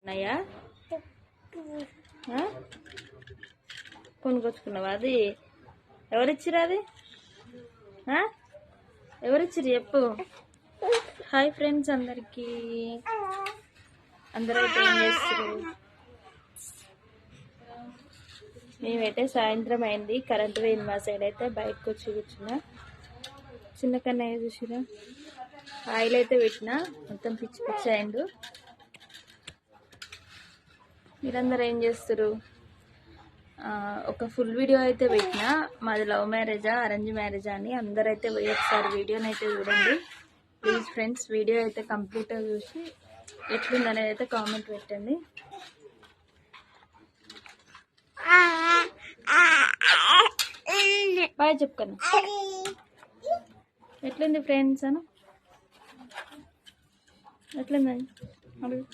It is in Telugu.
ఉన్నాయా? కొనుకొచ్చుకున్నావా? అది ఎవరిచ్చిరు? అది ఎవరిచ్చిరు చెప్పు. హాయ్ ఫ్రెండ్స్ అందరికీ. అందరూ అయితే ఏం చేస్తారు? మేమైతే సాయంత్రం అయింది, కరెంట్ పోయింది మా సైడ్. అయితే బయటకు వచ్చి కూర్చున్నా. చిన్న కన్నయ్య చూసిరా, ఆయిల్ అయితే పెట్టినా, మొత్తం పిచ్చి పిచ్చి అయిండు. మీరందరూ ఏం చేస్తారు? ఒక ఫుల్ వీడియో అయితే పెట్టినా, మాది లవ్ మ్యారేజా అరేంజ్ మ్యారేజా అని. అందరైతే పోయి ఒకసారి వీడియోని అయితే చూడండి ప్లీజ్ ఫ్రెండ్స్. వీడియో అయితే కంప్లీట్గా చూసి ఎట్లుందనేది అయితే కామెంట్ పెట్టండి. బాయ్ చెప్పుకన్నా. ఎట్లుంది ఫ్రెండ్స్ అను? ఎట్లుందని అడుగు.